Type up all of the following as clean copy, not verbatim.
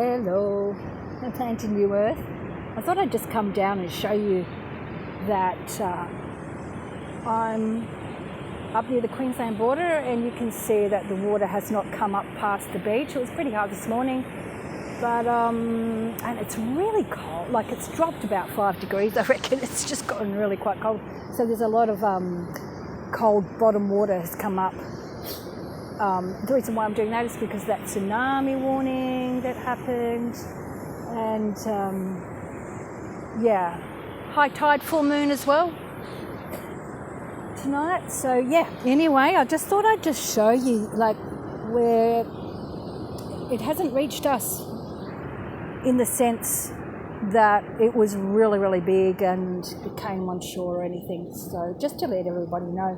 Hello, Atlantic New Earth. I thought I'd just come down and show you that I'm up near the Queensland border, and you can see that the water has not come up past the beach. It was pretty hard this morning, but and it's really cold. Like, it's dropped about 5 degrees, I reckon. It's just gotten really quite cold. So there's a lot of cold bottom water has come up. The reason why I'm doing that is because that tsunami warning that happened, and high tide, full moon as well tonight. So anyway, I just thought I'd just show you like where it hasn't reached us in the sense that it was really, really big and it came on shore or anything. So just to let everybody know,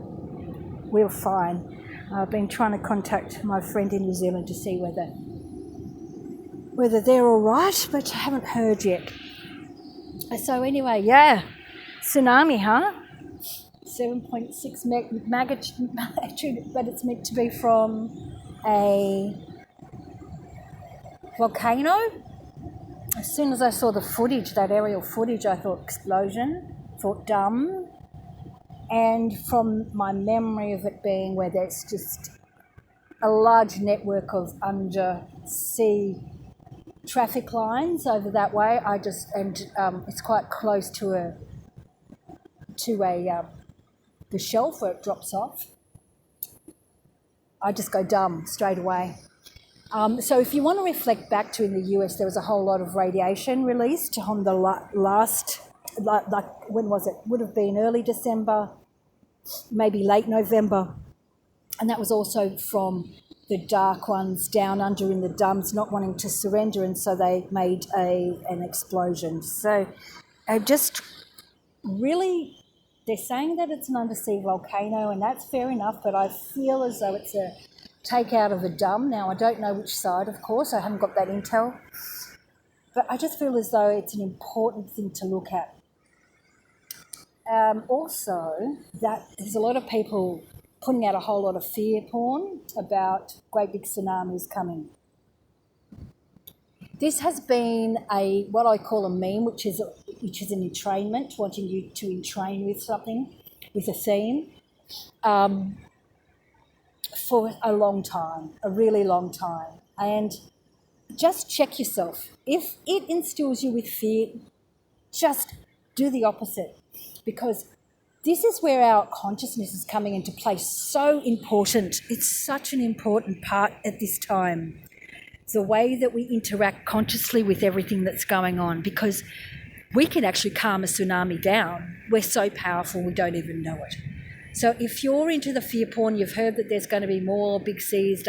we're fine. I've been trying to contact my friend in New Zealand to see whether they're all right, but I haven't heard yet. So anyway, tsunami, huh? 7.6 magnitude, but it's meant to be from a volcano. As soon as I saw the footage, that aerial footage, I thought explosion, thought dumb. And from my memory of it being where there's just a large network of undersea traffic lines over that way, it's quite close to the shelf where it drops off. I just go dumb straight away. So if you want to reflect back to in the US, there was a whole lot of radiation released on the last, when was it? Would have been early December, maybe late November. And that was also from the dark ones down under in the dumps not wanting to surrender, and so they made an explosion. So just really, they're saying that it's an undersea volcano, and that's fair enough, but I feel as though it's a takeout of a dam. Now, I don't know which side, of course, I haven't got that intel, but I just feel as though it's an important thing to look at. Also, that there's a lot of people putting out a whole lot of fear porn about great big tsunamis coming. This has been what I call a meme, which is an entrainment, wanting you to entrain with something, with a theme, for a long time, a really long time. And just check yourself. If it instills you with fear, just do the opposite. Because this is where our consciousness is coming into play. So important. It's such an important part at this time. It's the way that we interact consciously with everything that's going on, because we can actually calm a tsunami down. We're so powerful we don't even know it. So if you're into the fear porn, you've heard that there's going to be more big seas,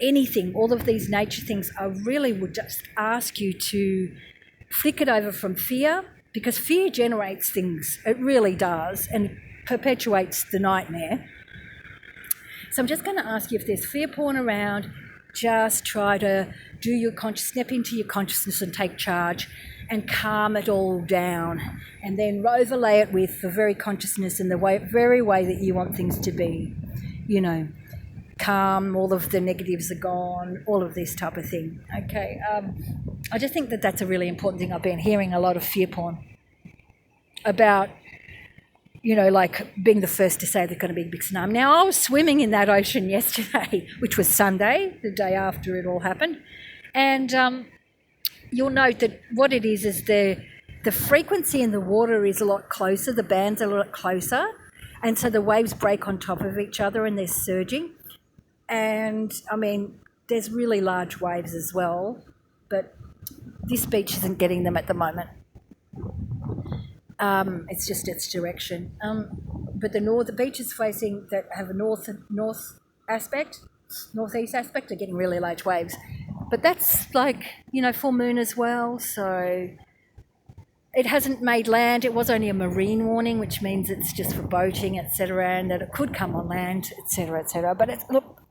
anything, all of these nature things, I really would just ask you to flick it over from fear, because fear generates things. It really does, and it perpetuates the nightmare. So I'm just going to ask you, if there's fear porn around, just try to step into your consciousness and take charge and calm it all down, and then overlay it with the very consciousness and the very way that you want things to be. You know, calm, all of the negatives are gone, all of this type of thing. Okay, I just think that that's a really important thing. I've been hearing a lot of fear porn about, like being the first to say there's going to be a big tsunami. Now, I was swimming in that ocean yesterday, which was Sunday, the day after it all happened, and you'll note that what it is the frequency in the water is a lot closer, the bands are a lot closer, and so the waves break on top of each other and they're surging. And, there's really large waves as well, but this beach isn't getting them at the moment. It's just its direction. But the beaches facing that have a northeast aspect are getting really large waves. But that's like, full moon as well, so it hasn't made land. It was only a marine warning, which means it's just for boating, etc., and that it could come on land, etc., etc. But look,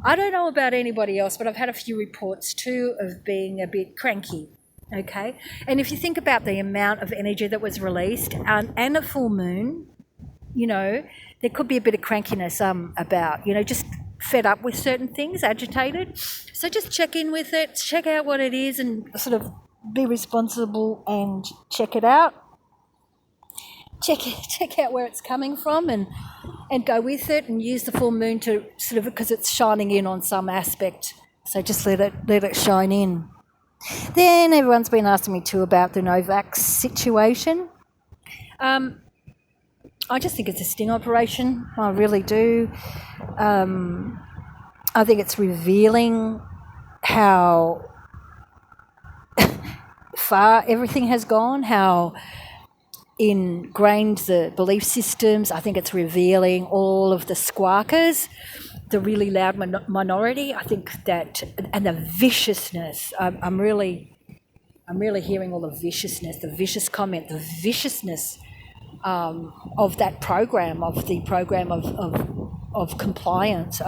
I don't know about anybody else, but I've had a few reports too of being a bit cranky, okay? And if you think about the amount of energy that was released and a full moon, there could be a bit of crankiness about, just fed up with certain things, agitated. So just check in with it, check out what it is, and sort of be responsible and check it out. Check out where it's coming from, and go with it, and use the full moon to sort of, because it's shining in on some aspect. So just let it shine in. Then everyone's been asking me too about the Novax situation. I just think it's a sting operation. I really do. I think it's revealing how far everything has gone, how ingrained the belief systems. I think it's revealing all of the squawkers, the really loud minority. I think that, and the viciousness. I'm really hearing all the viciousness, the vicious comment, the viciousness of that program, of the program of compliance.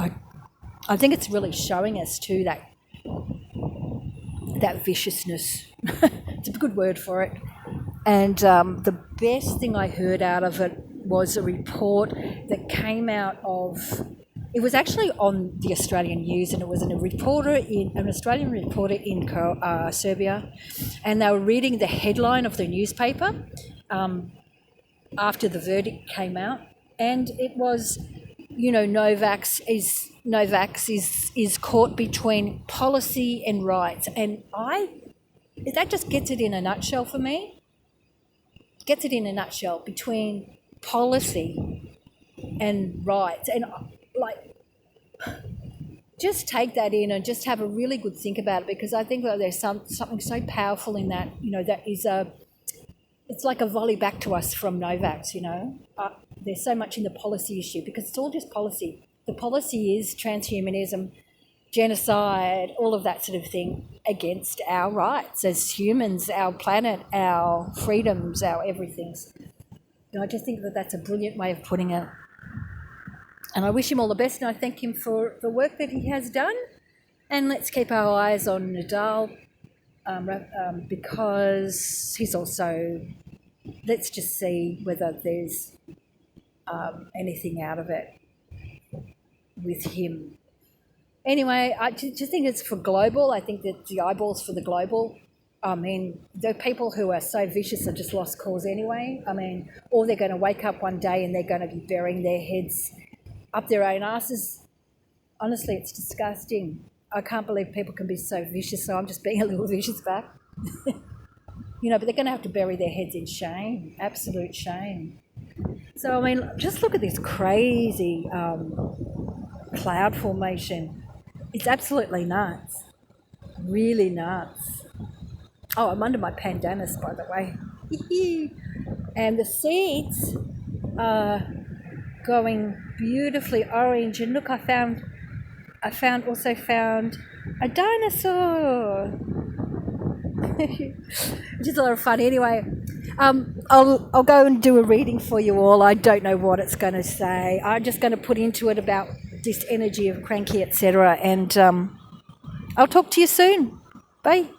I think it's really showing us too that viciousness. It's a good word for it. And the best thing I heard out of it was a report that came out of. It was actually on the Australian News, and it was an Australian reporter in Serbia, and they were reading the headline of the newspaper after the verdict came out, and it was, Novax is caught between policy and rights, and that just gets it in a nutshell for me. Gets it in a nutshell, between policy and rights, and just take that in and just have a really good think about it, because I think that there's something so powerful in that. That is it's like a volley back to us from Novax. There's so much in the policy issue, because it's all just policy. The policy is transhumanism, genocide, all of that sort of thing, against our rights as humans, our planet, our freedoms, our everythings. I just think that that's a brilliant way of putting it. And I wish him all the best, and I thank him for the work that he has done. And let's keep our eyes on Nadal, because he's also, let's just see whether there's anything out of it with him. Anyway, I just think it's for global. I think that the eyeball's for the global. I mean, the people who are so vicious are just lost cause anyway. I mean, or they're going to wake up one day and they're going to be burying their heads up their own asses. Honestly, it's disgusting. I can't believe people can be so vicious, so I'm just being a little vicious back. But they're going to have to bury their heads in shame, absolute shame. So, I mean, just look at this crazy cloud formation. It's absolutely nuts, really nuts. Oh, I'm under my pandanus, by the way. And the seeds are going beautifully orange. And look, I also found a dinosaur, which is a lot of fun. Anyway, I'll go and do a reading for you all. I don't know what it's going to say. I'm just going to put into it about this energy of cranky, etc. And I'll talk to you soon. Bye.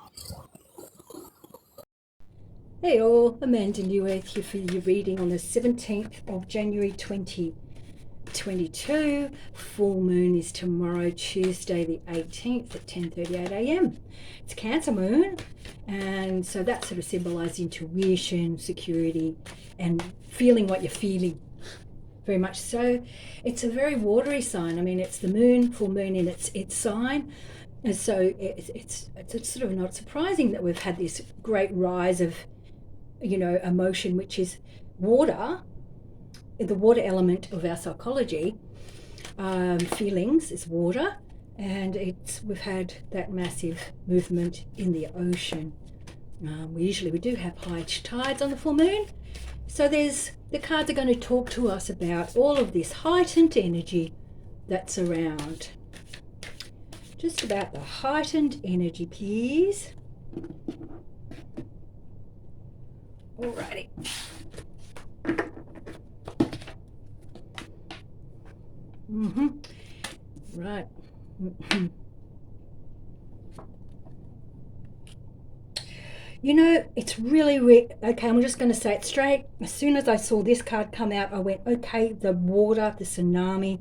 Hey all, Amanda New Earth here for your reading on the 17th of January 2022. Full moon is tomorrow, Tuesday the 18th at 10:38 a.m. It's Cancer moon, and so that sort of symbolises intuition, security, and feeling what you're feeling. Very much so. It's a very watery sign. I mean, it's the moon, full moon in its sign. And so it's sort of not surprising that we've had this great rise of, emotion, which is water, the water element of our psychology. Feelings is water, and we've had that massive movement in the ocean. We do have high tides on the full moon. So the cards are going to talk to us about all of this heightened energy that's around. Just about the heightened energy, please. Alrighty. Right. It's really okay, I'm just going to say it straight. As soon as I saw this card come out, I went, okay, the water, the tsunami,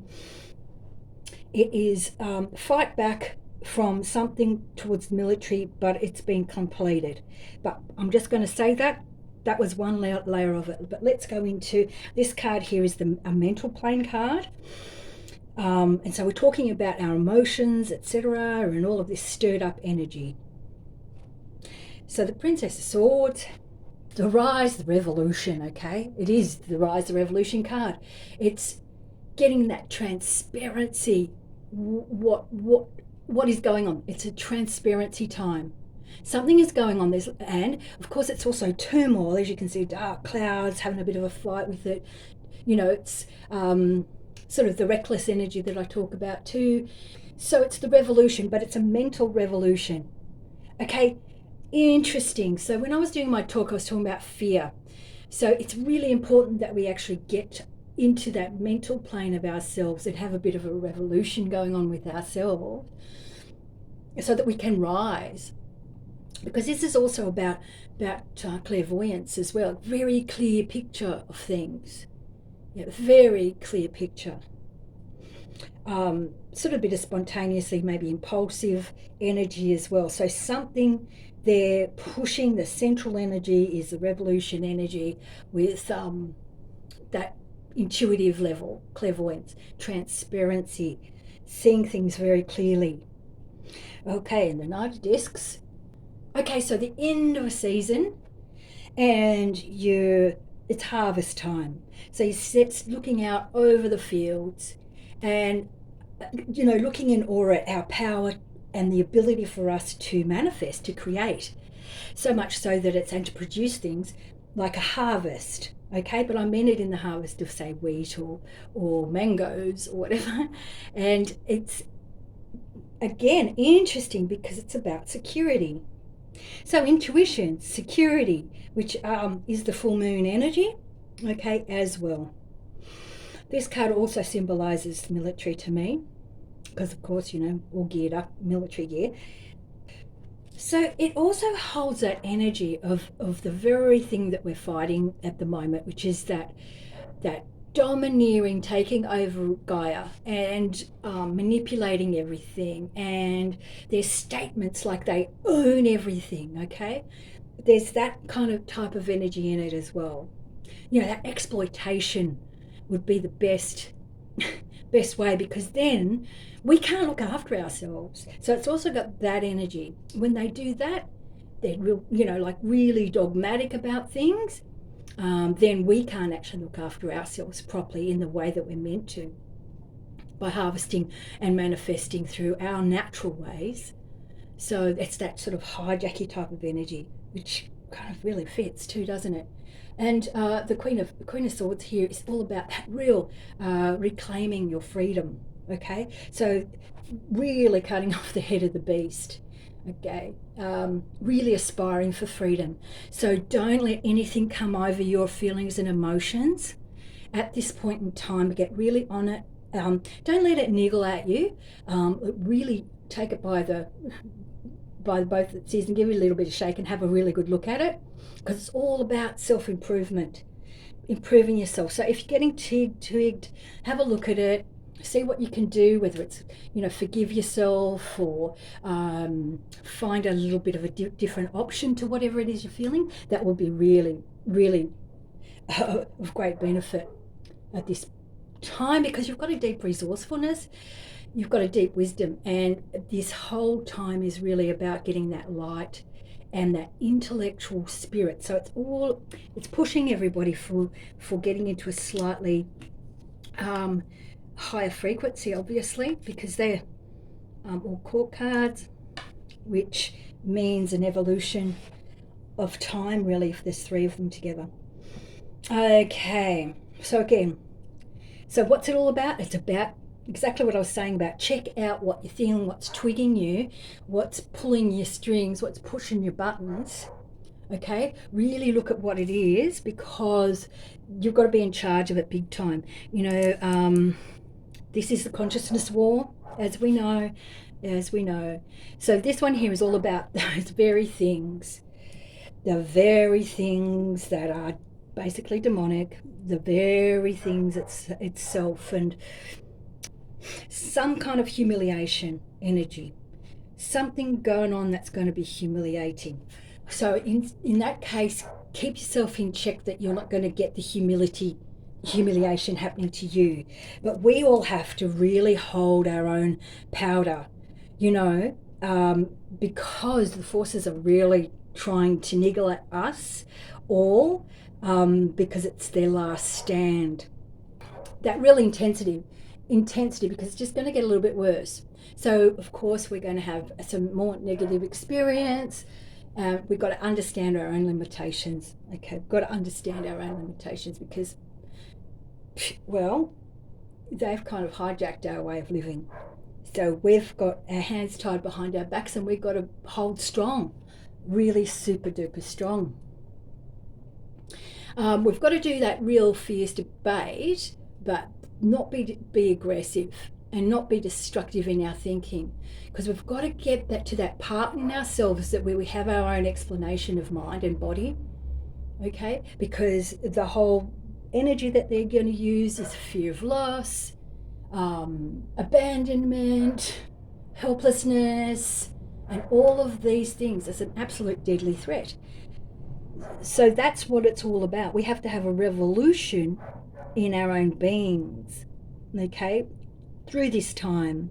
It is fight back from something towards the military, but it's been completed. But I'm just going to say that was one layer of it. But let's go into this card here is a mental plane card. And so we're talking about our emotions, etc., and all of this stirred up energy. So the Princess of Swords, the rise, the revolution, okay? It is the rise, the revolution card. It's getting that transparency. What is going on? It's a transparency time. Something is going on. And of course, it's also turmoil, as you can see, dark clouds, having a bit of a fight with it. It's sort of the reckless energy that I talk about too. So it's the revolution, but it's a mental revolution. Okay, interesting. So when I was doing my talk, I was talking about fear. So it's really important that we actually get into that mental plane of ourselves and have a bit of a revolution going on with ourselves so that we can rise. Because this is also about clairvoyance as well. Very clear picture of things. Yeah, very clear picture. Sort of a bit of spontaneously, maybe impulsive energy as well. So something there pushing the central energy is the revolution energy with that intuitive level, clairvoyance, transparency, seeing things very clearly. Okay, and the Knight of Discs. Okay, so the end of a season, and it's harvest time. So you're looking out over the fields, and looking in awe at our power and the ability for us to manifest, to create. So much so that it's and to produce things like a harvest. Okay, but I mean it in the harvest of, say, wheat or mangoes or whatever. And it's, again, interesting because it's about security. So intuition, security, which is the full moon energy, okay, as well. This card also symbolises the military to me because, of course, all geared up, military gear. So it also holds that energy of the very thing that we're fighting at the moment, which is that domineering, taking over Gaia and manipulating everything. And there's statements like they own everything, okay? There's that kind of type of energy in it as well. That exploitation would be the best way, because then we can't look after ourselves. So it's also got that energy. When they do that, they're really dogmatic about things. Then we can't actually look after ourselves properly in the way that we're meant to, by harvesting and manifesting through our natural ways. So it's that sort of hijacky type of energy, which kind of really fits too, doesn't it? And the Queen of Swords here is all about that real reclaiming your freedom. Okay, so really cutting off the head of the beast. Okay, really aspiring for freedom. So don't let anything come over your feelings and emotions at this point in time. Get really on it. Don't let it niggle at you. Really take it by both its and give it a little bit of shake and have a really good look at it, because it's all about self-improvement, improving yourself. So if you're getting twigged, have a look at it. See what you can do, whether it's, forgive yourself or find a little bit of a different option to whatever it is you're feeling. That will be really, really of great benefit at this time, because you've got a deep resourcefulness, you've got a deep wisdom, and this whole time is really about getting that light and that intellectual spirit. So it's pushing everybody for getting into a slightly higher frequency, obviously, because they're all court cards, which means an evolution of time, really, if there's three of them together. Okay, so what's it all about? It's about exactly what I was saying about check out what you're feeling, what's twigging you, what's pulling your strings, what's pushing your buttons. Okay, really look at what it is, because you've got to be in charge of it big time. This is the consciousness war, as we know. So this one here is all about those very things, the very things that are basically demonic, the very things itself. And some kind of humiliation energy, something going on that's going to be humiliating. So in that case, keep yourself in check that you're not going to get the humiliation happening to you. But we all have to really hold our own powder, you know, because the forces are really trying to niggle at us all, because it's their last stand. That real intensity, because it's just going to get a little bit worse. So, of course, we're going to have some more negative experience. We've got to understand our own limitations. Okay, we've got to understand our own limitations because, well, they've kind of hijacked our way of living. So we've got our hands tied behind our backs and we've got to hold strong, really super duper strong. We've got to do that real fierce debate, but not be aggressive and not be destructive in our thinking, because we've got to get that to that part in ourselves that where we have our own explanation of mind and body, okay? Because the whole energy that they're going to use is fear of loss, abandonment, helplessness, and all of these things as an absolute deadly threat. So that's what it's all about. We have to have a revolution in our own beings, okay, through this time,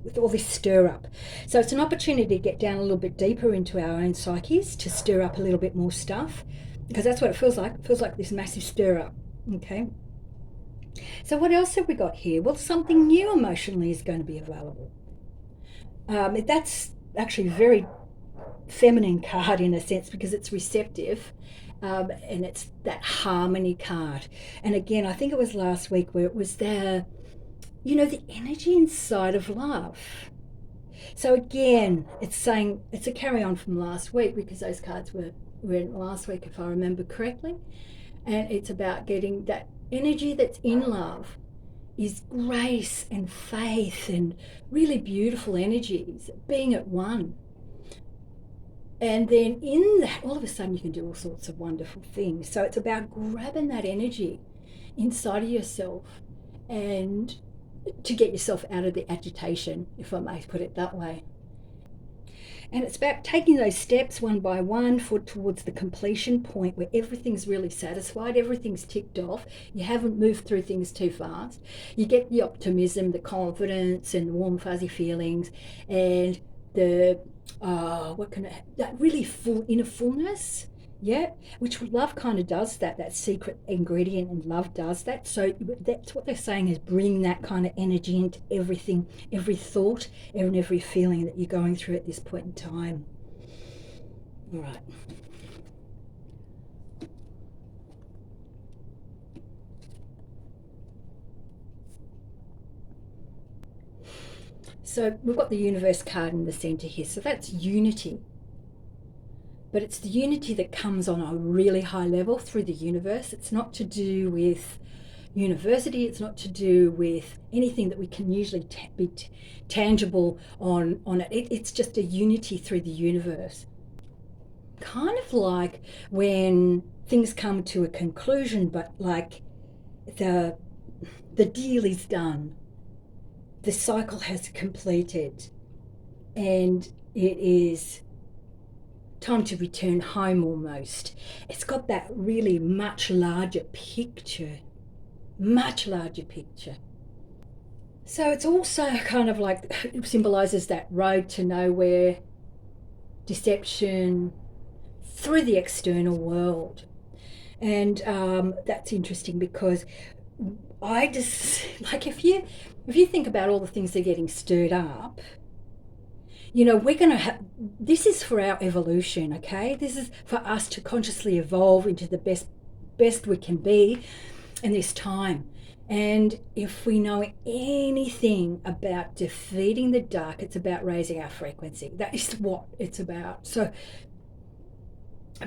with all this stir up. So it's an opportunity to get down a little bit deeper into our own psyches, to stir up a little bit more stuff, because that's what it feels like. It feels like this massive stir up, okay? So what else have we got here? Well, something new emotionally is going to be available. That's actually very feminine card in a sense, because it's receptive, and it's that harmony card. And again, I think it was last week where it was the energy inside of love. So again, it's saying, it's a carry on from last week, because those cards were in last week, if I remember correctly. And it's about getting that energy that's in love is grace and faith and really beautiful energies, being at one. And then in that, all of a sudden you can do all sorts of wonderful things. So it's about grabbing that energy inside of yourself and to get yourself out of the agitation, if I may put it that way. And it's about taking those steps one by one towards the completion point where everything's really satisfied, everything's ticked off, you haven't moved through things too fast. You get the optimism, the confidence, and the warm fuzzy feelings, and the that really full inner fullness, yeah, which love kind of does that secret ingredient, and love does that. So that's what they're saying, is bring that kind of energy into everything, every thought and every feeling that you're going through at this point in time. All right. So we've got the universe card in the center here. So that's unity. But it's the unity that comes on a really high level through the universe. It's not to do with university. It's not to do with anything that we can usually be tangible on it. It's just a unity through the universe. Kind of like when things come to a conclusion, but like the deal is done. The cycle has completed and it is time to return home almost. It's got that really much larger picture. So it's also kind of like, it symbolises that road to nowhere, deception through the external world. And that's interesting, because I just, like, if you think about all the things that are getting stirred up, we're going to have, this is for our evolution, okay? This is for us to consciously evolve into the best we can be in this time. And if we know anything about defeating the dark, it's about raising our frequency. That is what it's about. So,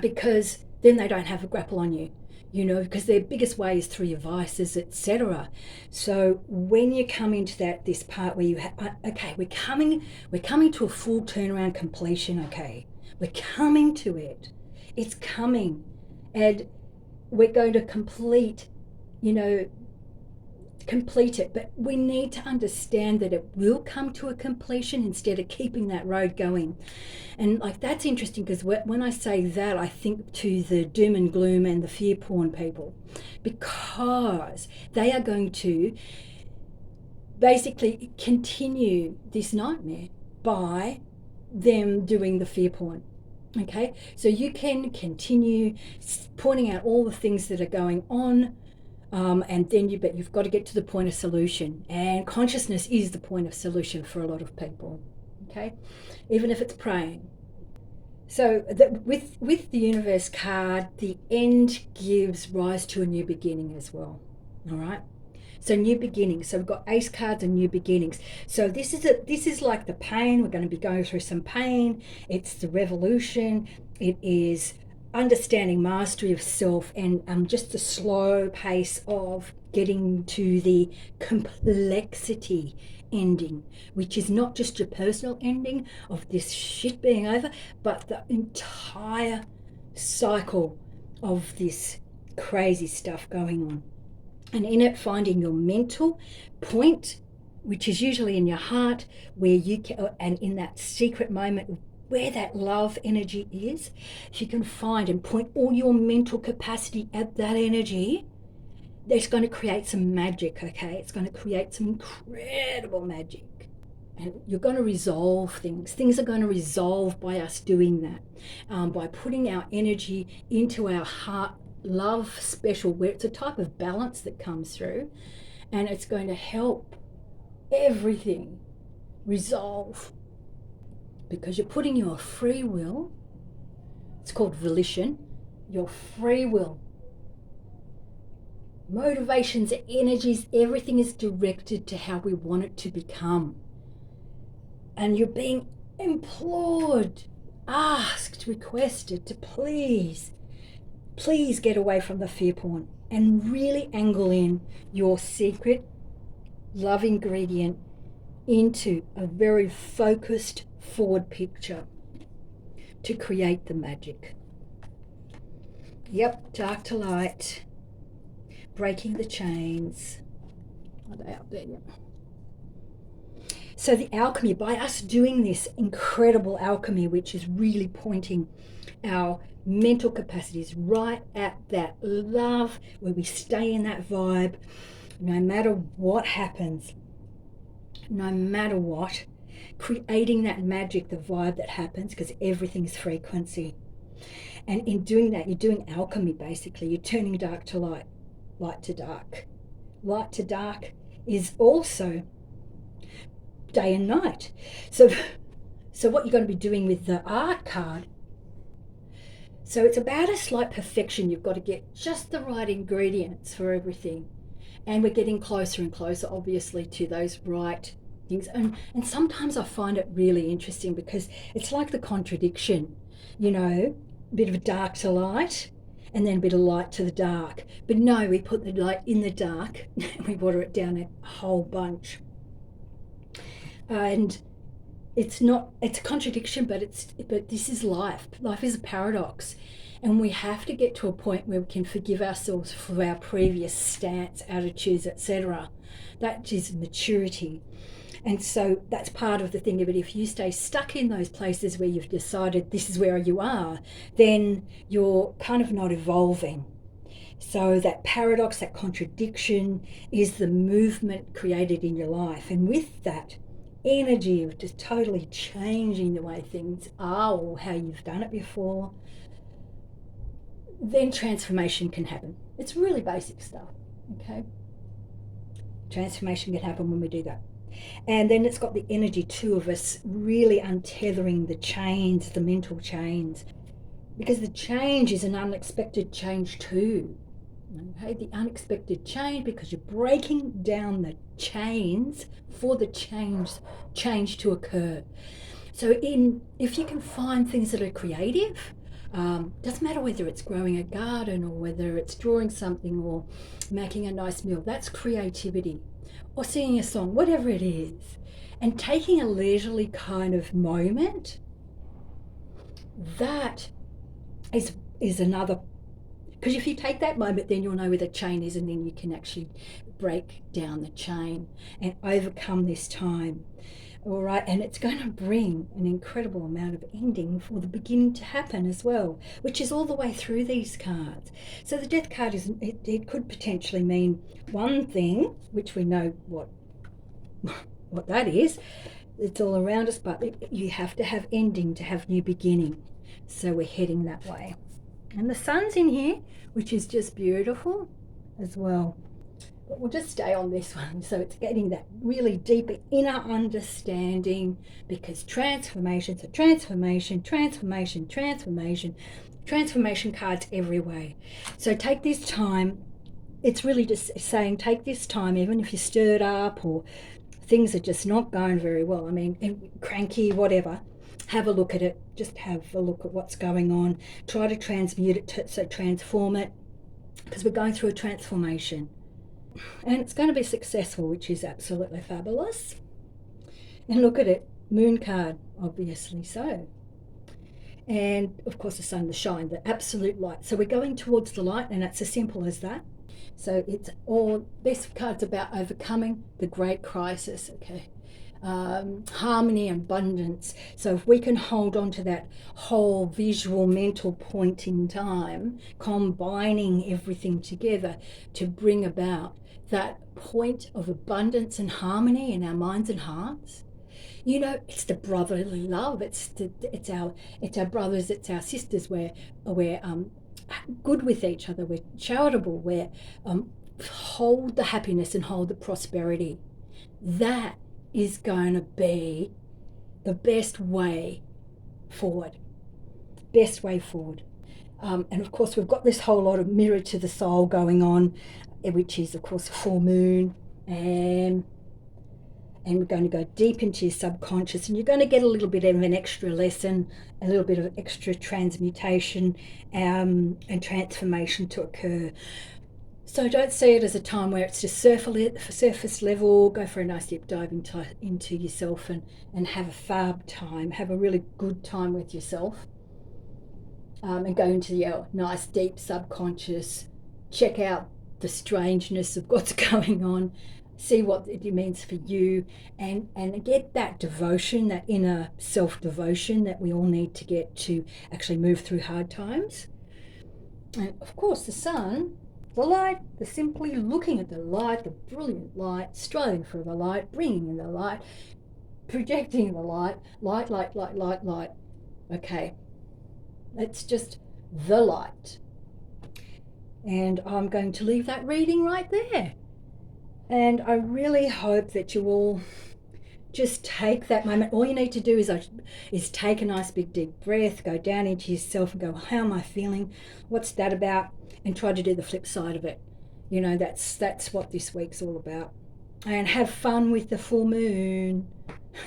because then they don't have a grapple on you, because their biggest way is through your vices, etc. So when you come into this part where you okay, we're coming to a full turnaround completion, okay? We're coming to it. It's coming. And we're going to complete, complete it. But we need to understand that it will come to a completion instead of keeping that road going. And like, that's interesting, because when I say that, I think to the doom and gloom and the fear porn people, because they are going to basically continue this nightmare by them doing the fear porn. Okay, so you can continue pointing out all the things that are going on, and then but you've got to get to the point of solution, and consciousness is the point of solution for a lot of people. Okay, even if it's praying. So with the universe card, the end gives rise to a new beginning as well. All right. So new beginnings. So we've got ace cards and new beginnings. So this is like the pain. We're going to be going through some pain. It's the revolution. It is understanding mastery of self, and just the slow pace of getting to the complexity ending, which is not just your personal ending of this shit being over, but the entire cycle of this crazy stuff going on. And in it, finding your mental point, which is usually in your heart, where you can, and in that secret moment where that love energy is, if you can find and point all your mental capacity at that energy, it's going to create some magic. Okay, it's going to create some incredible magic. And you're going to resolve things. Things are going to resolve by us doing that, by putting our energy into our heart love special, where it's a type of balance that comes through, and it's going to help everything resolve, because you're putting your free will, it's called volition, your free will, motivations, energies, everything is directed to how we want it to become. And you're being implored, asked, requested to please get away from the fear porn and really angle in your secret love ingredient into a very focused forward picture to create the magic. Yep, dark to light, breaking the chains. Are they up there? Yep. So the alchemy, by us doing this incredible alchemy, which is really pointing our mental capacities right at that love, where we stay in that vibe, no matter what happens, no matter what, creating that magic, the vibe that happens, because everything's frequency. And in doing that, you're doing alchemy basically. You're turning dark to light, light to dark. Light to dark is also day and night. So what you're going to be doing with the art card, so it's about a slight perfection. You've got to get just the right ingredients for everything. And we're getting closer and closer, obviously, to those right things. And sometimes I find it really interesting, because it's like the contradiction, a bit of a dark to light and then a bit of light to the dark. But no, we put the light in the dark and we water it down a whole bunch. And it's a contradiction, but this is life. Life is a paradox, and we have to get to a point where we can forgive ourselves for our previous stance, attitudes, etc. That is maturity. And so that's part of the thing. But if you stay stuck in those places where you've decided this is where you are, then you're kind of not evolving. So that paradox, that contradiction, is the movement created in your life. And with that energy of just totally changing the way things are, or how you've done it before, then transformation can happen. It's really basic stuff, okay? Transformation can happen when we do that. And then it's got the energy too of us really untethering the chains, the mental chains, because the change is an unexpected change too. Okay, the unexpected change, because you're breaking down the chains for the change to occur. So if you can find things that are creative, doesn't matter whether it's growing a garden or whether it's drawing something or making a nice meal, that's creativity, or singing a song, whatever it is, and taking a leisurely kind of moment, that is another. Because if you take that moment, then you'll know where the chain is, and then you can actually break down the chain and overcome this time. All right, and it's going to bring an incredible amount of ending for the beginning to happen as well, which is all the way through these cards. So the death card it could potentially mean one thing, which we know what that is. It's all around us, but you have to have ending to have new beginning. So we're heading that way. And the sun's in here, which is just beautiful as well. But we'll just stay on this one. So it's getting that really deeper inner understanding, because transformation, so transformation cards every way. So take this time. It's really just saying take this time, even if you're stirred up or things are just not going very well, I mean, cranky, whatever, have a look at it. Just have a look at what's going on. Try to transmute it, so transform it, because we're going through a transformation. And it's going to be successful, which is absolutely fabulous. And look at it, moon card, obviously so. And of course the sun, the shine, the absolute light. So we're going towards the light, and it's as simple as that. So it's all, this card's about overcoming the great crisis, okay? Harmony and abundance. So if we can hold on to that whole visual mental point in time, combining everything together to bring about that point of abundance and harmony in our minds and hearts. You know, it's the brotherly love. It's our brothers, it's our sisters. We're good with each other. We're charitable. We're hold the happiness and hold the prosperity. That is going to be the best way forward. Best way forward. And of course, we've got this whole lot of mirror to the soul going on, which is, of course, a full moon. And we're going to go deep into your subconscious, and you're going to get a little bit of an extra lesson, a little bit of extra transmutation and transformation to occur. So don't see it as a time where it's just surface level. Go for a nice deep dive into yourself and have a fab time, have a really good time with yourself, and go into your nice deep subconscious, check out the strangeness of what's going on, see what it means for you, and get that devotion, that inner self-devotion that we all need to get to actually move through hard times. And of course the sun, the light, the simply looking at the light, the brilliant light, striving for the light, bringing in the light, projecting the light, light. Okay, it's just the light. And I'm going to leave that reading right there. And I really hope that you all just take that moment. All you need to do is take a nice big deep breath, go down into yourself and go, how am I feeling? What's that about? And try to do the flip side of it. You know, that's what this week's all about. And have fun with the full moon.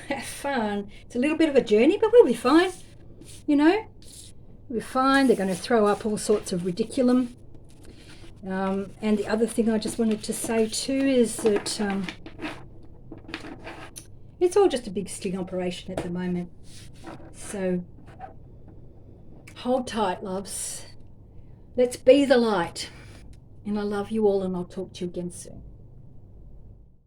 Have fun. It's a little bit of a journey, but we'll be fine. You know, we'll be fine. They're going to throw up all sorts of ridiculum. And the other thing I just wanted to say too is that it's all just a big sting operation at the moment. So hold tight, loves. Let's be the light. And I love you all, and I'll talk to you again soon.